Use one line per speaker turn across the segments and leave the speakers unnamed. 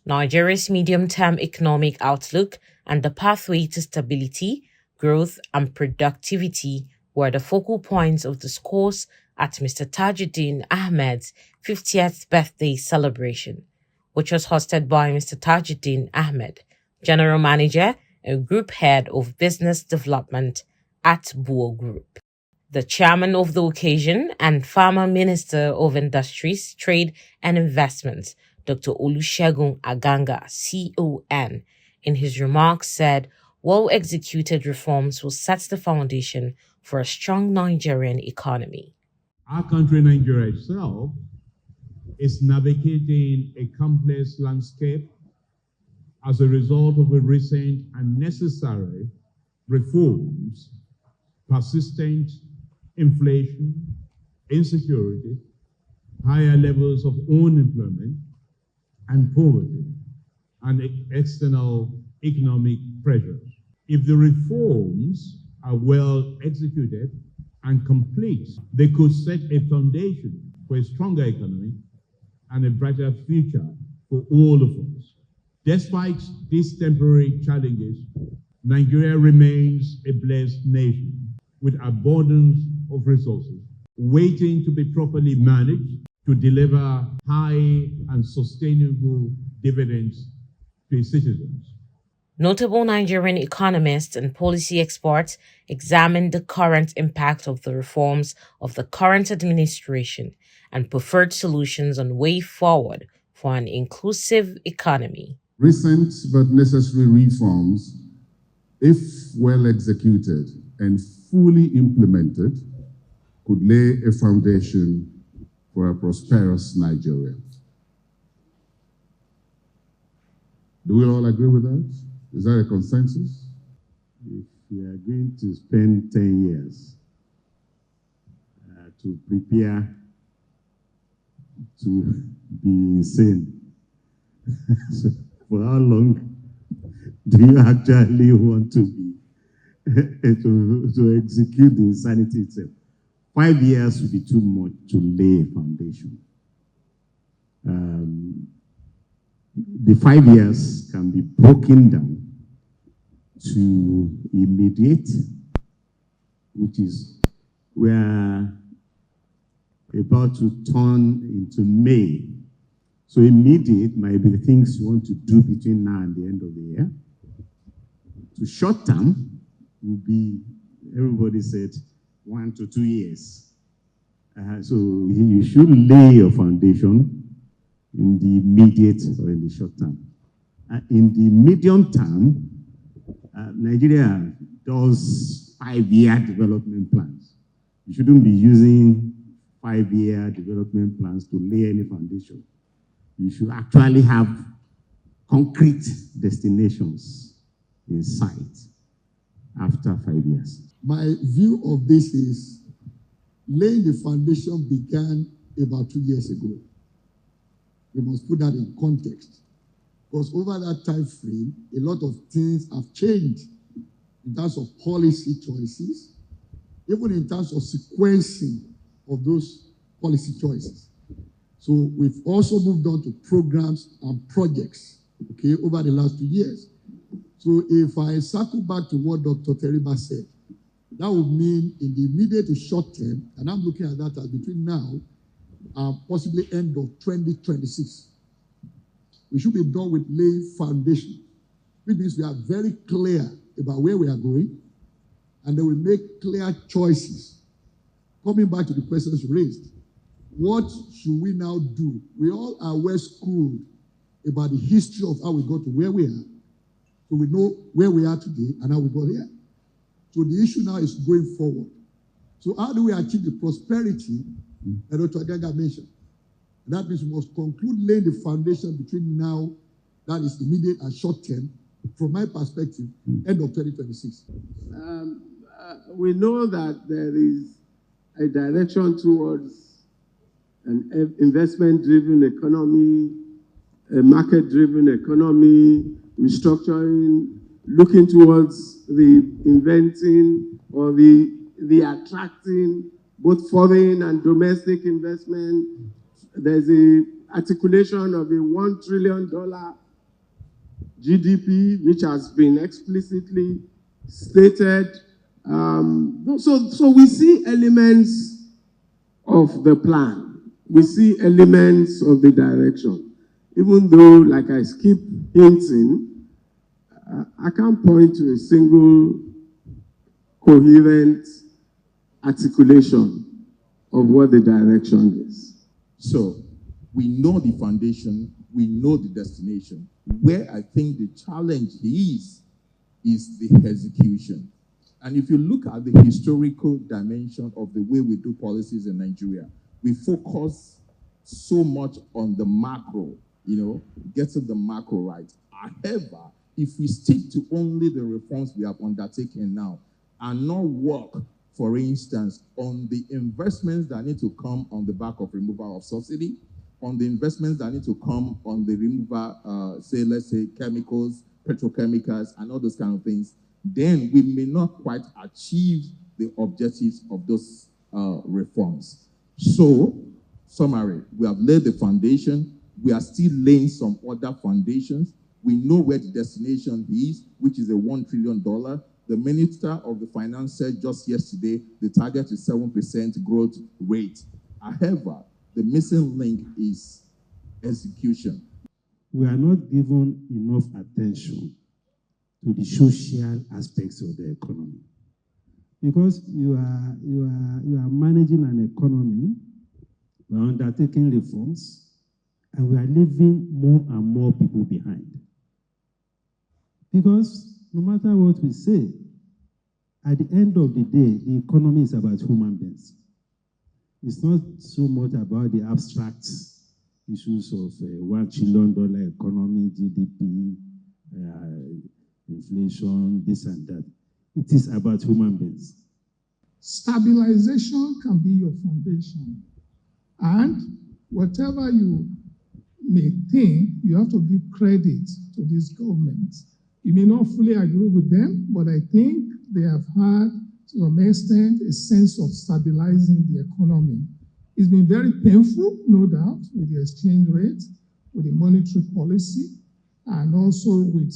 Nigeria's medium-term economic outlook, and the pathway to stability, growth, and productivity were the focal points of discourse at Mr. Tajudeen Ahmed's 50th birthday celebration, which was hosted by Mr. Tajudeen Ahmed, General Manager and Group Head of Business Development at BUA Group. The chairman of the occasion and former Minister of Industries, Trade and Investments, Dr. Olusegun Aganga, CON, in his remarks said, well-executed reforms will set the foundation for a strong Nigerian economy.
Our country, Nigeria itself, is navigating a complex landscape as a result of the recent and necessary reforms, persistent inflation, insecurity, higher levels of unemployment and poverty, and external economic pressures. If the reforms are well executed and complete, they could set a foundation for a stronger economy and a brighter future for all of us. Despite these temporary challenges, Nigeria remains a blessed nation with abundance of resources, waiting to be properly managed to deliver high and sustainable dividends to its citizens.
Notable Nigerian economists and policy experts examined the current impact of the reforms of the current administration and preferred solutions on way forward for an inclusive economy.
Recent but necessary reforms, if well executed and fully implemented, could lay a foundation for a prosperous Nigeria. Do we all agree with that? Is that a consensus?
If we are going to spend 10 years to prepare to be insane, so for how long do you actually want to be to execute the insanity itself? 5 years would be too much to lay a foundation. The 5 years can be broken down to immediate, which is we are about to turn into May. So immediate might be the things you want to do between now and the end of the year. So short term will be, everybody said, 1 to 2 years. So you should lay your foundation in the immediate or in the short term. In the medium term, Nigeria does 5-year development plans. You shouldn't be using 5-year development plans to lay any foundation. You should actually have concrete destinations in sight after 5 years.
My view of this is laying the foundation began about 2 years ago. We must put that in context. Because over that time frame, a lot of things have changed in terms of policy choices, even in terms of sequencing of those policy choices. So we've also moved on to programs and projects, okay, over the last 2 years. So if I circle back to what Dr. Teriba said, that would mean in the immediate to short term, and I'm looking at that as between now and possibly end of 2026, we should be done with laying foundation, which means we are very clear about where we are going, and then we make clear choices. Coming back to the questions raised, what should we now do? We all are well schooled about the history of how we got to where we are, so we know where we are today and how we got here. So the issue now is going forward. So how do we achieve the prosperity that Dr. Aganga mentioned? That means we must conclude laying the foundation between now, that is immediate and short term, from my perspective, end of 2026.
We know that there is a direction towards an investment-driven economy, a market-driven economy, restructuring, looking towards the inventing or the attracting both foreign and domestic investment. There's a articulation of a $1 trillion GDP, which has been explicitly stated. So we see elements of the plan. We see elements of the direction. Even though, like I keep hinting, I can't point to a single coherent articulation of what the direction is.
So we know the foundation, we know the destination. Where I think the challenge is the execution. And if you look at the historical dimension of the way we do policies in Nigeria, we focus so much on the macro, getting the macro right. However, if we stick to only the reforms we have undertaken now and not work, for instance, on the investments that need to come on the back of removal of subsidy, on the investments that need to come on the removal, let's say chemicals, petrochemicals, and all those kind of things, then we may not quite achieve the objectives of those reforms. So, summary, we have laid the foundation. We are still laying some other foundations. We know where the destination is, which is a $1 trillion. The Minister of the Finance said just yesterday the target is 7% growth rate. However, the missing link is execution.
We are not given enough attention to the social aspects of the economy. Because you are managing an economy, we are undertaking reforms, and we are leaving more and more people behind. Because no matter what we say, at the end of the day, the economy is about human beings. It's not so much about the abstract issues of $1 trillion economy, GDP, inflation, this and that. It is about human beings.
Stabilization can be your foundation. And whatever you may think, you have to give credit to these governments. You may not fully agree with them, but I think they have had, to some extent, a sense of stabilizing the economy. It's been very painful, no doubt, with the exchange rate, with the monetary policy, and also with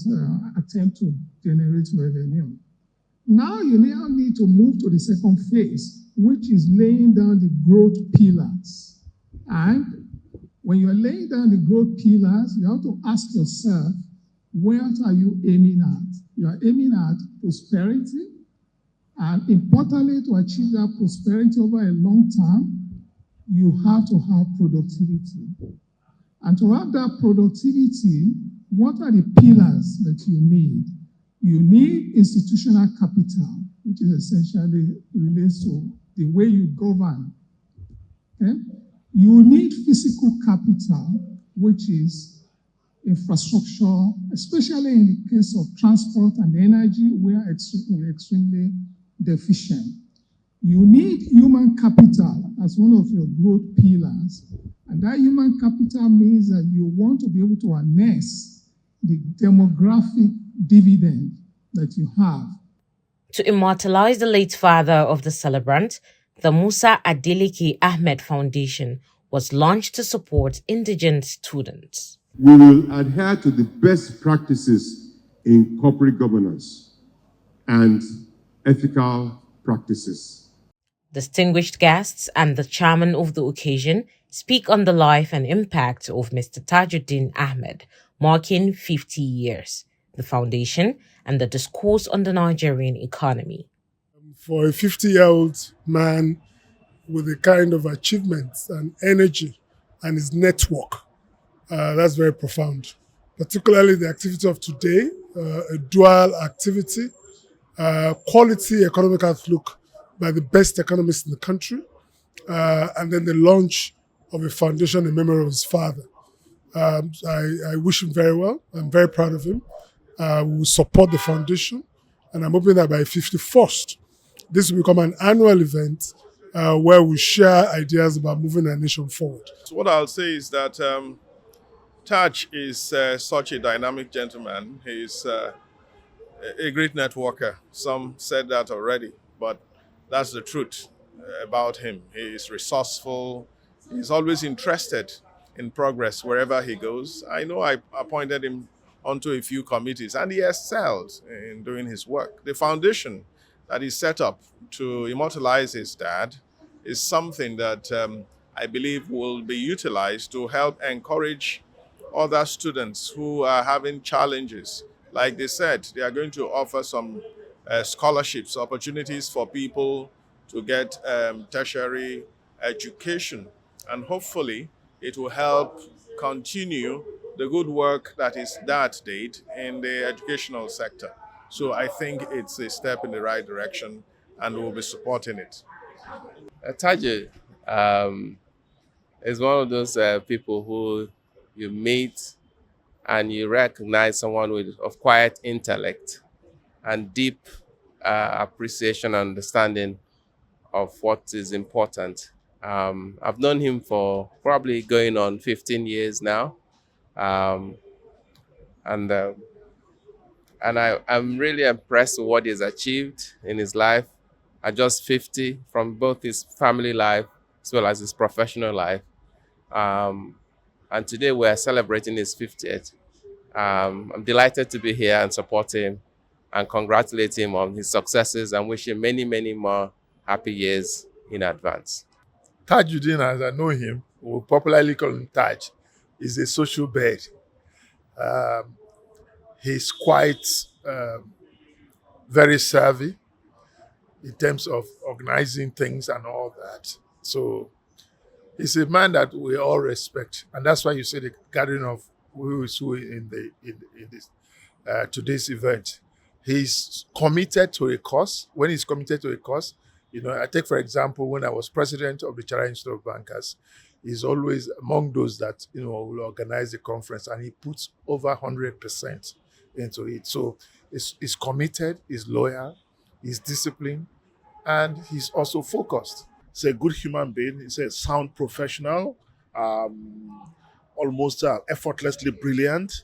attempt to generate revenue. Now you now need to move to the second phase, which is laying down the growth pillars. And when you're laying down the growth pillars, you have to ask yourself, what are you aiming at? You are aiming at prosperity, and importantly, to achieve that prosperity over a long term, you have to have productivity. And to have that productivity, what are the pillars that you need? You need institutional capital, which is essentially relates to the way you govern. Okay? You need physical capital, which is infrastructure, especially in the case of transport and energy, we're extremely deficient. You need human capital as one of your growth pillars. And that human capital means that you want to be able to harness the demographic dividend that you have.
To immortalize the late father of the celebrant, the Musa Adeleke Ahmed Foundation was launched to support indigent students.
We will adhere to the best practices in corporate governance and ethical practices.
Distinguished guests and the chairman of the occasion speak on the life and impact of Mr. Tajudeen Ahmed, marking 50 years, the foundation, and the discourse on the Nigerian economy.
For a 50-year-old man with the kind of achievements and energy and his network, that's very profound. Particularly the activity of today, a dual activity, quality economic outlook by the best economists in the country, and then the launch of a foundation in memory of his father. I wish him very well. I'm very proud of him. We will support the foundation, and I'm hoping that by 51st, this will become an annual event where we share ideas about moving our nation forward.
So what I'll say is that Taj is such a dynamic gentleman. He's a great networker. Some said that already, but that's the truth about him. He is resourceful. He's always interested in progress wherever he goes. I know I appointed him onto a few committees, and he excelled in doing his work. The foundation that he set up to immortalize his dad is something that I believe will be utilized to help encourage other students who are having challenges. Like they said, they are going to offer some scholarships, opportunities for people to get tertiary education. And hopefully it will help continue the good work that his dad did in the educational sector. So I think it's a step in the right direction and we'll be supporting it.
Taji is one of those people who you meet and you recognize someone of quiet intellect and deep appreciation and understanding of what is important. I've known him for probably going on 15 years now. Um, and I'm really impressed with what he's achieved in his life at just 50, from both his family life as well as his professional life. And today we're celebrating his 50th. I'm delighted to be here and support him and congratulate him on his successes and wish him many, many more happy years in advance.
Tajudeen, as I know him, we popularly call him Taj, is a social bird. He's quite very savvy in terms of organizing things and all that. So he's a man that we all respect, and that's why you see the gathering of who is who in this today's event. He's committed to a cause. When he's committed to a cause, I take for example when I was president of the Chartered Institute of Bankers, he's always among those that will organize the conference, and he puts over 100% into it. So he's committed, he's loyal, he's disciplined, and he's also focused. He's a good human being. He's a sound professional, almost effortlessly brilliant,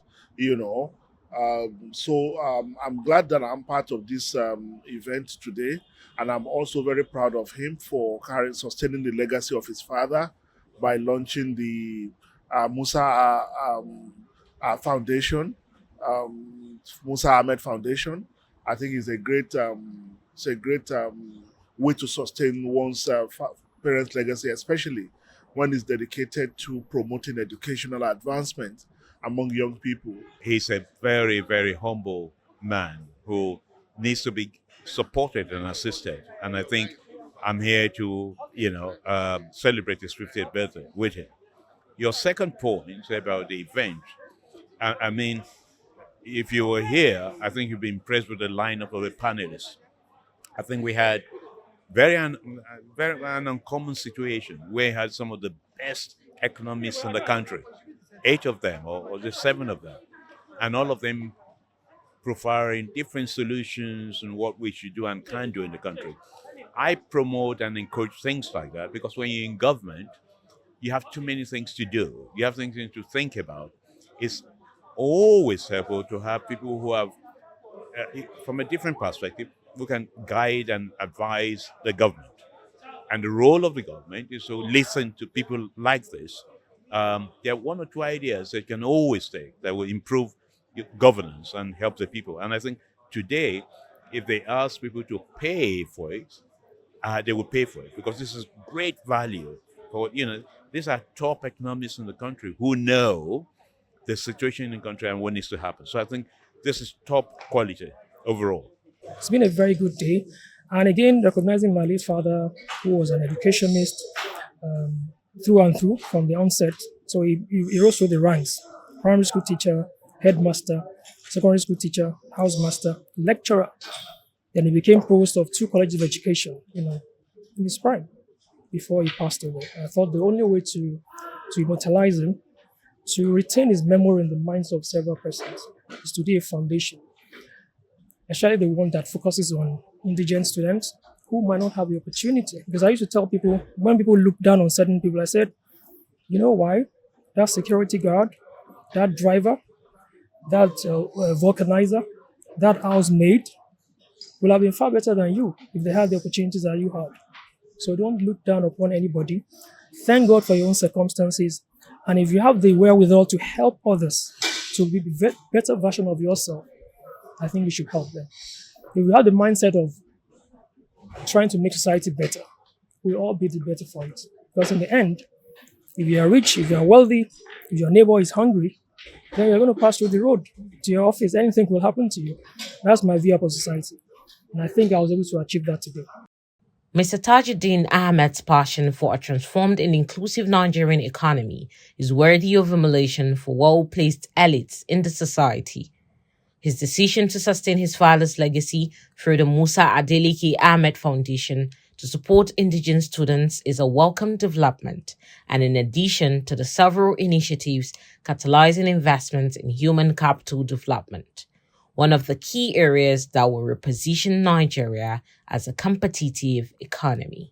So I'm glad that I'm part of this event today. And I'm also very proud of him for sustaining the legacy of his father by launching the Musa Foundation, Musa Ahmed Foundation. I think it's a great way to sustain one's parents' legacy, especially when it's dedicated to promoting educational advancement among young people.
He's a very, very humble man who needs to be supported and assisted. And I think I'm here to, celebrate his 50th birthday with him. Your second point about the event, I mean, if you were here, I think you'd be impressed with the lineup of the panelists. I think we had very uncommon situation where we had some of the best economists in the country, 8 of them, or just 7 of them, and all of them profiling different solutions and what we should do and can do in the country. I promote and encourage things like that because when you're in government, you have too many things to do. You have things to think about. It's always helpful to have people who have, from a different perspective, who can guide and advise the government. And the role of the government is to listen to people like this. There are 1 or 2 ideas that can always take that will improve governance and help the people. And I think today, if they ask people to pay for it, they will pay for it because this is great value. For these are top economists in the country who know the situation in the country and what needs to happen. So I think this is top quality overall.
It's been a very good day. And again, recognizing my late father, who was an educationist through and through from the onset. So he rose through the ranks: primary school teacher, headmaster, secondary school teacher, housemaster, lecturer. Then he became provost of 2 colleges of education, in his prime, before he passed away. I thought the only way to immortalize him, to retain his memory in the minds of several persons, is to do a foundation, especially the one that focuses on indigent students who might not have the opportunity. Because I used to tell people, when people look down on certain people, I said, you know why? That security guard, that driver, that vulcanizer, that housemaid will have been far better than you if they had the opportunities that you had. So don't look down upon anybody. Thank God for your own circumstances. And if you have the wherewithal to help others, to be a better version of yourself, I think you should help them. If you have the mindset of trying to make society better, we'll all be the better for it. Because in the end, if you are rich, if you are wealthy, if your neighbor is hungry, then you're going to pass through the road to your office. Anything will happen to you. That's my view of society. And I think I was able to achieve that today.
Mr. Tajudeen Ahmed's passion for a transformed and inclusive Nigerian economy is worthy of emulation for well-placed elites in the society. His decision to sustain his father's legacy through the Musa Adeleke Ahmed Foundation to support indigenous students is a welcome development, and in addition to the several initiatives catalyzing investments in human capital development, one of the key areas that will reposition Nigeria as a competitive economy.